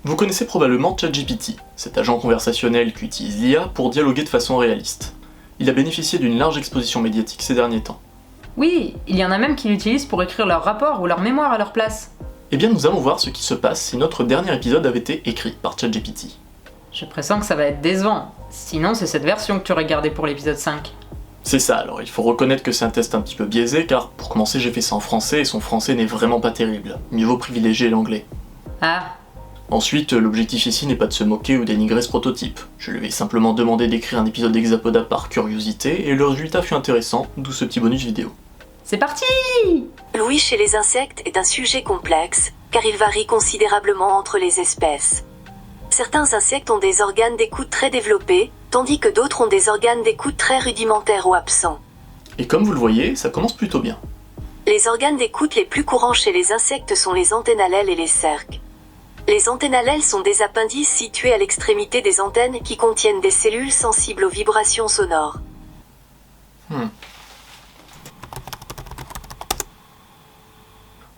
Vous connaissez probablement ChatGPT, cet agent conversationnel qui utilise l'IA pour dialoguer de façon réaliste. Il a bénéficié d'une large exposition médiatique ces derniers temps. Oui, il y en a même qui l'utilisent pour écrire leurs rapports ou leurs mémoires à leur place. Eh bien nous allons voir ce qui se passe si notre dernier épisode avait été écrit par ChatGPT. Je pressens que ça va être décevant. Sinon, c'est cette version que tu aurais gardée pour l'épisode 5. C'est ça, alors il faut reconnaître que c'est un test un petit peu biaisé car pour commencer j'ai fait ça en français et son français n'est vraiment pas terrible. Mieux vaut privilégier l'anglais. Ah, Ensuite, l'objectif ici n'est pas de se moquer ou dénigrer ce prototype. Je lui ai simplement demandé d'écrire un épisode d'Hexapoda par curiosité et le résultat fut intéressant, d'où ce petit bonus vidéo. c'est parti! L'ouïe chez les insectes est un sujet complexe, car il varie considérablement entre les espèces. Certains insectes ont des organes d'écoute très développés, tandis que d'autres ont des organes d'écoute très rudimentaires ou absents. Et comme vous le voyez, ça commence plutôt bien. Les organes d'écoute les plus courants chez les insectes sont les antennes à l'aile et les cerques. Les antennes à l'aile sont des appendices situés à l'extrémité des antennes qui contiennent des cellules sensibles aux vibrations sonores.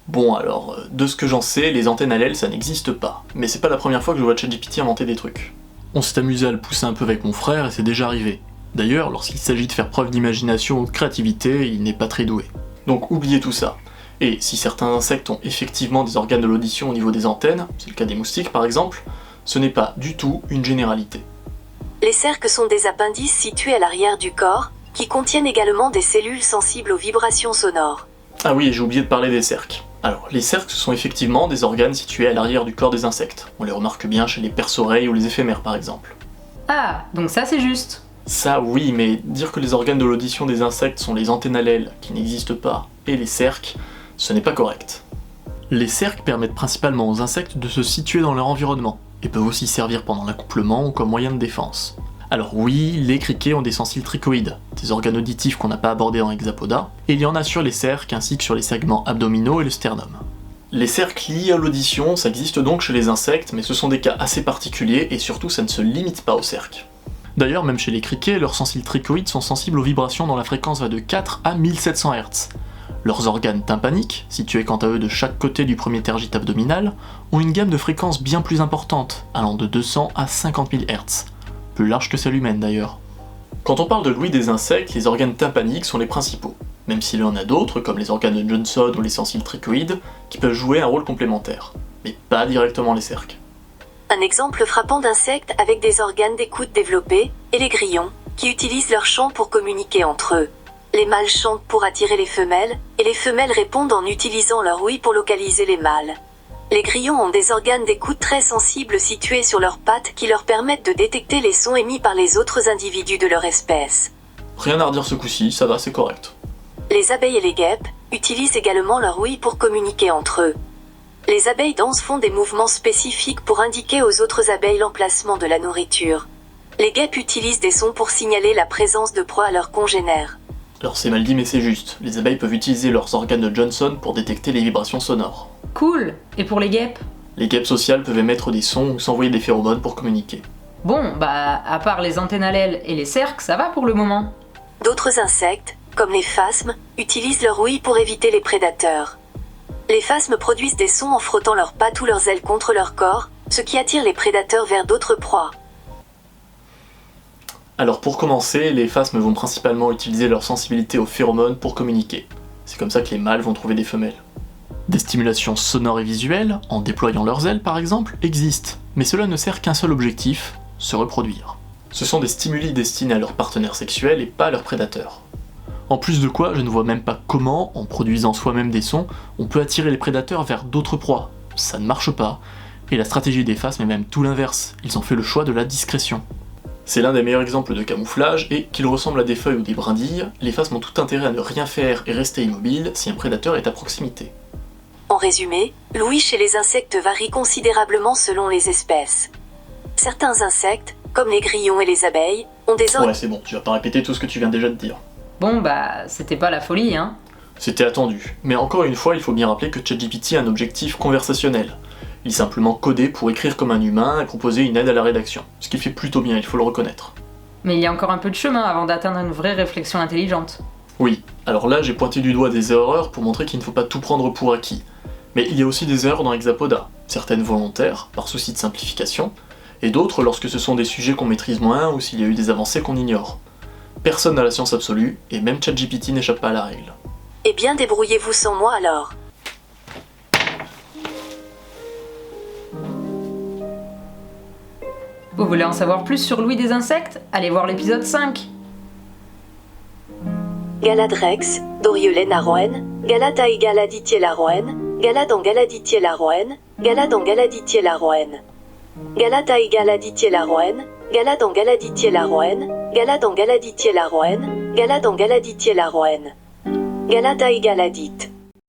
Bon alors, de ce que j'en sais, les antennes à l'aile ça n'existe pas, mais c'est pas la première fois que je vois ChatGPT inventer des trucs. On s'est amusé à le pousser un peu avec mon frère et c'est déjà arrivé. D'ailleurs, lorsqu'il s'agit de faire preuve d'imagination ou de créativité, il n'est pas très doué. Donc oubliez tout ça. Et si certains insectes ont effectivement des organes de l'audition au niveau des antennes, c'est le cas des moustiques par exemple, ce n'est pas du tout une généralité. Les cerques sont des appendices situés à l'arrière du corps, qui contiennent également des cellules sensibles aux vibrations sonores. Ah oui, et j'ai oublié de parler des cerques. Alors, les cerques sont effectivement des organes situés à l'arrière du corps des insectes. On les remarque bien chez les perce-oreilles ou les éphémères par exemple. Ah, donc ça c'est juste. Ça oui, mais dire que les organes de l'audition des insectes sont les antennes à l'aile, qui n'existent pas, et les cerques, ce n'est pas correct. Les cerques permettent principalement aux insectes de se situer dans leur environnement, et peuvent aussi servir pendant l'accouplement ou comme moyen de défense. Alors oui, les criquets ont des sensiles trichoïdes, des organes auditifs qu'on n'a pas abordés dans Hexapoda, et il y en a sur les cerques ainsi que sur les segments abdominaux et le sternum. Les cerques liés à l'audition, ça existe donc chez les insectes, mais ce sont des cas assez particuliers et surtout ça ne se limite pas aux cerques. D'ailleurs, même chez les criquets, leurs sensiles trichoïdes sont sensibles aux vibrations dont la fréquence va de 4 à 1700 Hz. Leurs organes tympaniques, situés quant à eux de chaque côté du premier tergite abdominal, ont une gamme de fréquences bien plus importante, allant de 200 à 50 000 Hz. Plus large que celle humaine d'ailleurs. Quand on parle de l'ouïe des insectes, les organes tympaniques sont les principaux, même s'il y en a d'autres, comme les organes de Johnson ou les sensiles trichoïdes, qui peuvent jouer un rôle complémentaire, mais pas directement les cerques. Un exemple frappant d'insectes avec des organes d'écoute développés est les grillons, qui utilisent leur chant pour communiquer entre eux. Les mâles chantent pour attirer les femelles, et les femelles répondent en utilisant leur ouïe pour localiser les mâles. Les grillons ont des organes d'écoute très sensibles situés sur leurs pattes qui leur permettent de détecter les sons émis par les autres individus de leur espèce. Rien à redire ce coup-ci, ça va, c'est correct. Les abeilles et les guêpes utilisent également leur ouïe pour communiquer entre eux. Les abeilles dansent font des mouvements spécifiques pour indiquer aux autres abeilles l'emplacement de la nourriture. Les guêpes utilisent des sons pour signaler la présence de proies à leurs congénères. Alors c'est mal dit mais c'est juste, les abeilles peuvent utiliser leurs organes de Johnson pour détecter les vibrations sonores. Cool. Et pour les guêpes? Les guêpes sociales peuvent émettre des sons ou s'envoyer des phéromones pour communiquer. Bon, bah, à part les antennes à l'aile et les cerques, ça va pour le moment. D'autres insectes, comme les phasmes, utilisent leur ouïe pour éviter les prédateurs. Les phasmes produisent des sons en frottant leurs pattes ou leurs ailes contre leur corps, ce qui attire les prédateurs vers d'autres proies. Alors pour commencer, les phasmes vont principalement utiliser leur sensibilité aux phéromones pour communiquer. C'est comme ça que les mâles vont trouver des femelles. Des stimulations sonores et visuelles, en déployant leurs ailes par exemple, existent, mais cela ne sert qu'un seul objectif, se reproduire. Ce sont des stimuli destinés à leurs partenaires sexuels et pas à leurs prédateurs. En plus de quoi, je ne vois même pas comment, en produisant soi-même des sons, on peut attirer les prédateurs vers d'autres proies. Ça ne marche pas, et la stratégie des phasmes est même tout l'inverse, ils ont fait le choix de la discrétion. C'est l'un des meilleurs exemples de camouflage, et qu'ils ressemblent à des feuilles ou des brindilles, les phasmes ont tout intérêt à ne rien faire et rester immobiles si un prédateur est à proximité. En résumé, l'ouïe chez les insectes varie considérablement selon les espèces. Certains insectes, comme les grillons et les abeilles, ont des Ouais c'est bon, tu vas pas répéter tout ce que tu viens déjà de dire. Bon, bah, c'était pas la folie, hein. C'était attendu, mais encore une fois il faut bien rappeler que ChatGPT a un objectif conversationnel. Il est simplement codé pour écrire comme un humain et proposer une aide à la rédaction, ce qu'il fait plutôt bien, il faut le reconnaître. Mais il y a encore un peu de chemin avant d'atteindre une vraie réflexion intelligente. Oui, alors là j'ai pointé du doigt des erreurs pour montrer qu'il ne faut pas tout prendre pour acquis. Mais il y a aussi des erreurs dans Hexapoda, certaines volontaires, par souci de simplification, et d'autres lorsque ce sont des sujets qu'on maîtrise moins ou s'il y a eu des avancées qu'on ignore. Personne n'a la science absolue, et même ChatGPT n'échappe pas à la règle. Eh bien débrouillez-vous sans moi alors. Vous voulez en savoir plus sur Louis des insectes? Allez voir l'épisode 5. Galadrex, Doriolaroen, Galatae Galaditielaroen, Galadan Galaditielaroen, Galadan Galaditielaroen. Galatae Galaditielaroen, Galadan Galaditielaroen, Galadan Galaditielaroen, Galadan Galaditielaroen. Galatae Galadit.